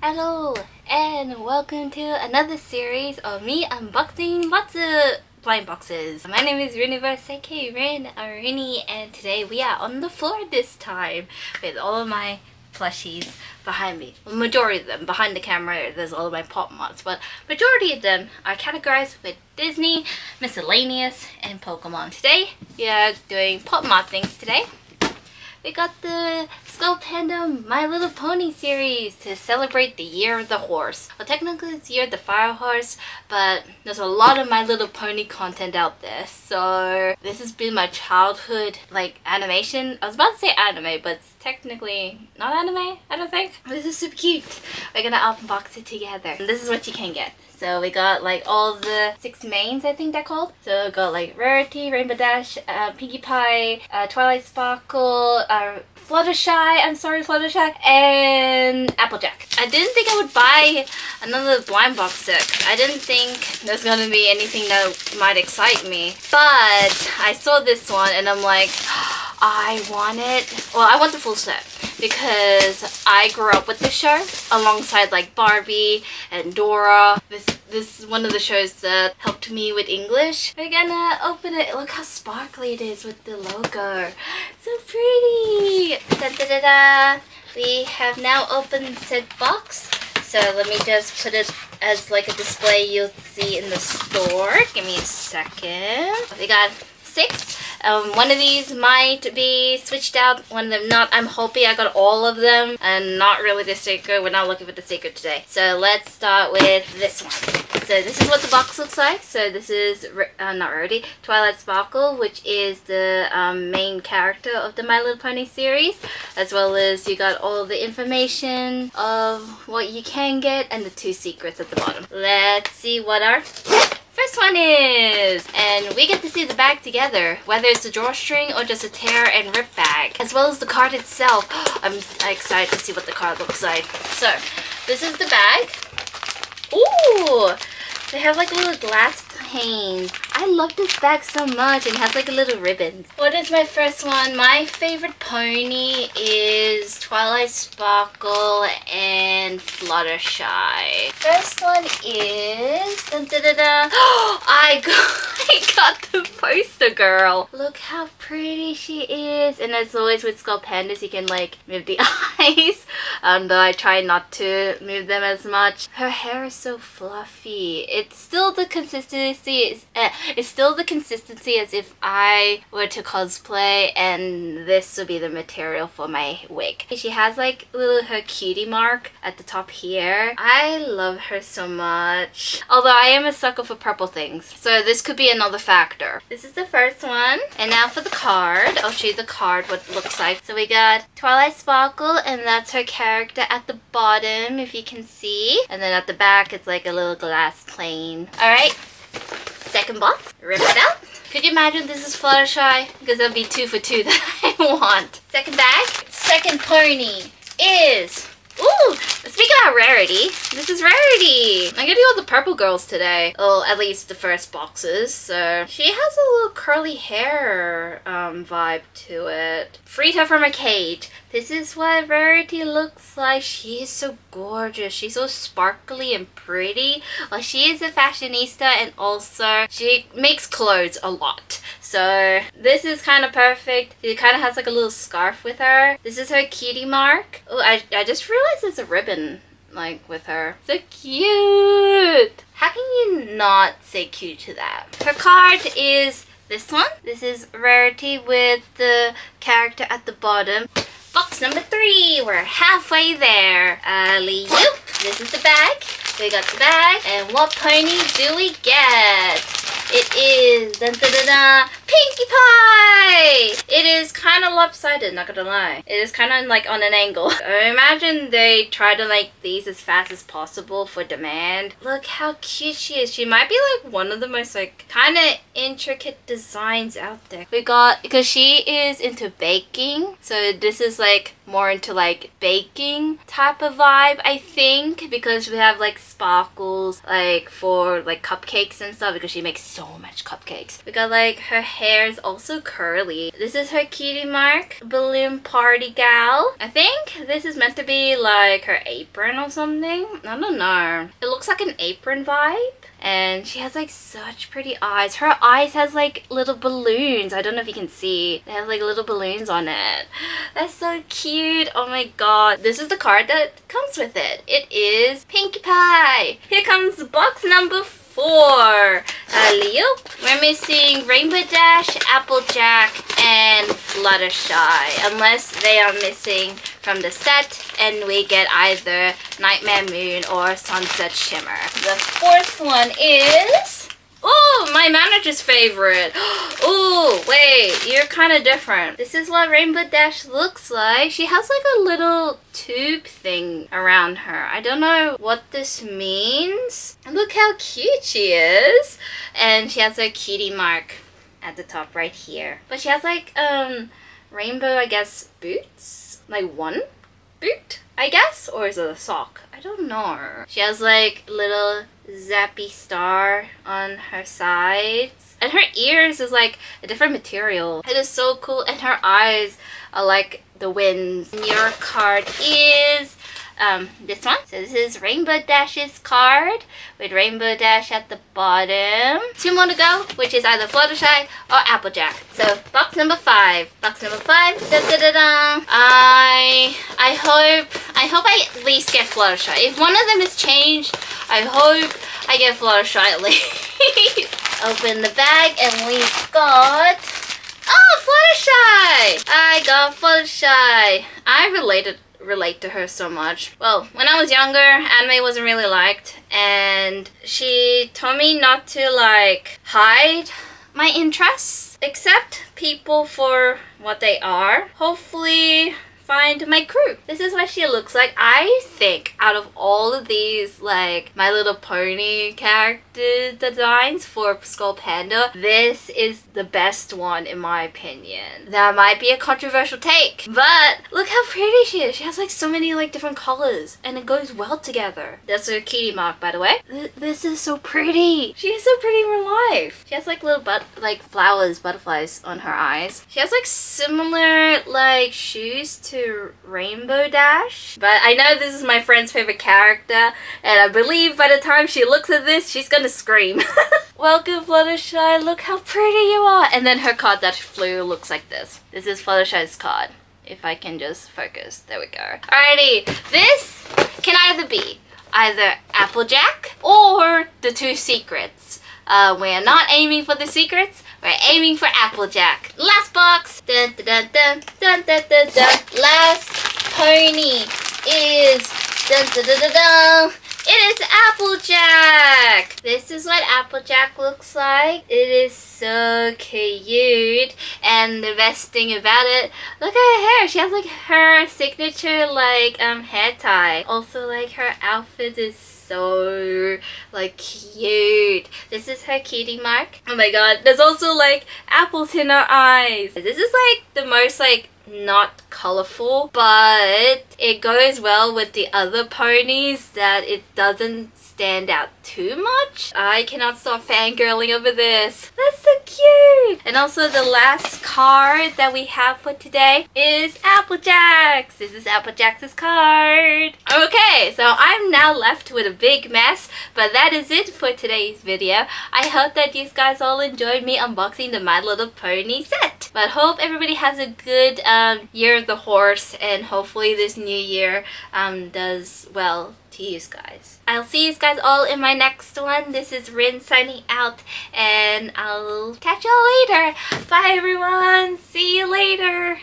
Hello and welcome to another series of me unboxing lots of blind boxes. My name is Riniverse, aka Rin or Rini, and today we are on the floor this time with all of my plushies behind me. Well, majority of them behind the camera, there's all of my Pop Marts, but majority of them are categorized with Disney, miscellaneous, and Pokemon. Today we are doing Pop Mart things today. We got the Skullpanda My Little Pony series to celebrate the Year of the Horse. Well, technically it's Year of the Fire Horse, but there's a lot of My Little Pony content out there. So this has been my childhood, like, animation. I was about to say anime, but it's technically not anime, I don't think. This is super cute. We're gonna unbox it together. And this is what you can get. So we got like all the 6 mains, I think they're called. So we got like Rarity, Rainbow Dash, Pinkie Pie, Twilight Sparkle, Fluttershy, I'm sorry Fluttershy, and Applejack. I didn't think I would buy another blind box set. I didn't think there's gonna be anything that might excite me. But I saw this one and I'm like, I want it. Well, I want the full set because I grew up with this show alongside like Barbie and Dora. This is one of the shows that helped me with English. We're gonna open it. Look how sparkly it is with the logo. So pretty. Da da da da. We have now opened said box. So let me just put it as like a display you'll see in the store. Give me a second. We got 6. One of these might be switched out, one of them not. I'm hoping I got all of them and not really the sticker. We're not looking for the sticker today. So let's start with this one. So this is what the box looks like. So this is, not Rarity, Twilight Sparkle, which is the main character of the My Little Pony series. As well as you got all the information of what you can get and the 2 secrets at the bottom. Let's see what our first one is, and we get to see the bag together, whether it's a drawstring or just a tear and rip bag, as well as the card itself. I'm excited to see what the card looks like. So this is the bag. Ooh, they have like little glass panes. I love this bag so much, and it has like a little ribbon. What is my first one? My favorite pony is Twilight Sparkle and Fluttershy. First one is dun, dun, dun, dun. I got the poster girl. Look how pretty she is. And as always with Skullpandas, you can like move the eyes. Though I try not to move them as much. Her hair is so fluffy. It's still the consistency. It's still the consistency as if I were to cosplay, and this would be the material for my wig. She has like her cutie mark at the top here. I love her so much. Although I am a sucker for purple things, so this could be another factor. This is the first one. And now for the card. I'll show you the card, what it looks like. So we got Twilight Sparkle, and that's her character at the bottom, if you can see. And then at the back, it's like a little glass plane. Alright. Second box, rip it out. Could you imagine this is Fluttershy? Because that'll be 2 for 2 that I want. Second bag, second pony is, ooh, speaking about Rarity, this is Rarity. I'm gonna do all the purple girls today. Well, at least the first boxes. So she has a little curly hair vibe to it. Freed her from a cage. This is what Rarity looks like. She is so gorgeous. She's so sparkly and pretty. Well, she is a fashionista, and also she makes clothes a lot. So this is kind of perfect. She kind of has like a little scarf with her. This is her cutie mark. Oh, I just realized there's a ribbon like with her. So cute. How can you not say cute to that? Her card is this one. This is Rarity with the character at the bottom. Box number 3. We're halfway there. Alley-oop. This is the bag. We got the bag. And what pony do we get? It is dun, dun, dun, dun, Pinkie Pie! It is kind of lopsided, not gonna lie. It is kind of like on an angle. I imagine they try to make these as fast as possible for demand. Look how cute she is. She might be like one of the most like kind of intricate designs out there. We got, because she is into baking, so this is like more into like baking type of vibe, I think, because we have like sparkles like for like cupcakes and stuff, because she makes so much cupcakes. We got like her hair hair is also curly. This is her cutie mark, balloon party gal. I think this is meant to be like her apron or something. I don't know. It looks like an apron vibe. And she has like such pretty eyes. Her eyes has like little balloons. I don't know if you can see. They have like little balloons on it. That's so cute. Oh my god. This is the card that comes with it. It is Pinkie Pie. Here comes box number 4. We're missing Rainbow Dash, Applejack, and Fluttershy. Unless they are missing from the set and we get either Nightmare Moon or Sunset Shimmer. The 4th one is... oh, my manager's favorite. Oh, wait, you're kind of different. This is what Rainbow Dash looks like. She has like a little tube thing around her. I don't know what this means. Look how cute she is. And she has a cutie mark at the top right here. But she has like rainbow, I guess, boots. Like one boot, I guess? Or is it a sock? I don't know. She has like little zappy star on her sides. And her ears is like a different material. It is so cool. And her eyes are like the winds. And your card is this one. So this is Rainbow Dash's card with Rainbow Dash at the bottom. 2 more to go, which is either Fluttershy or Applejack. So box number 5. Box number 5. Da, da, da, da. I hope I at least get Fluttershy. If one of them is changed, I hope I get Fluttershy at least. Open the bag and we've got... oh, Fluttershy! I got Fluttershy. I relate to her so much. Well, when I was younger, anime wasn't really liked, and she told me not to like hide my interests, accept people for what they are. Hopefully find my crew. This is what she looks like. I think out of all of these like My Little Pony character designs for Skullpanda, this is the best one in my opinion. That might be a controversial take, but look how pretty she is. She has like so many like different colors and it goes well together. That's her cutie mark, by the way. This is so pretty. She is so pretty in real life. She has like little flowers, butterflies on her eyes. She has like similar like shoes to Rainbow Dash, but I know this is my friend's favorite character, and I believe by the time she looks at this, she's gonna scream. Welcome, Fluttershy. Look how pretty you are. And then her card that flew looks like this. This is Fluttershy's card. If I can just focus. There we go. Alrighty. This can either be either Applejack or the 2 secrets. We're not aiming for the secrets. We're aiming for Applejack. Last box. Dun, dun, dun, dun, dun, dun, dun, dun. Last pony is dun, dun, dun, dun, dun. It is Applejack. This is what Applejack looks like. It is so cute. And the best thing about it, look at her hair. She has like her signature like hair tie. Also like her outfit is so like cute. This is her cutie mark. Oh my god, there's also like apples in her eyes. This is like the most like not colorful, but it goes well with the other ponies that it doesn't stand out too much. I cannot stop fangirling over this. That's so cute. And also the last card that we have for today is Applejack's. This is Applejack's card. Okay, so I'm now left with a big mess, but that is it for today's video. I hope that you guys all enjoyed me unboxing the My Little Pony set. But hope everybody has a good year of the horse, and hopefully this new year does well to you guys. I'll see you guys all in my next one. This is Rin signing out, and I'll catch y'all later. Bye everyone. See you later.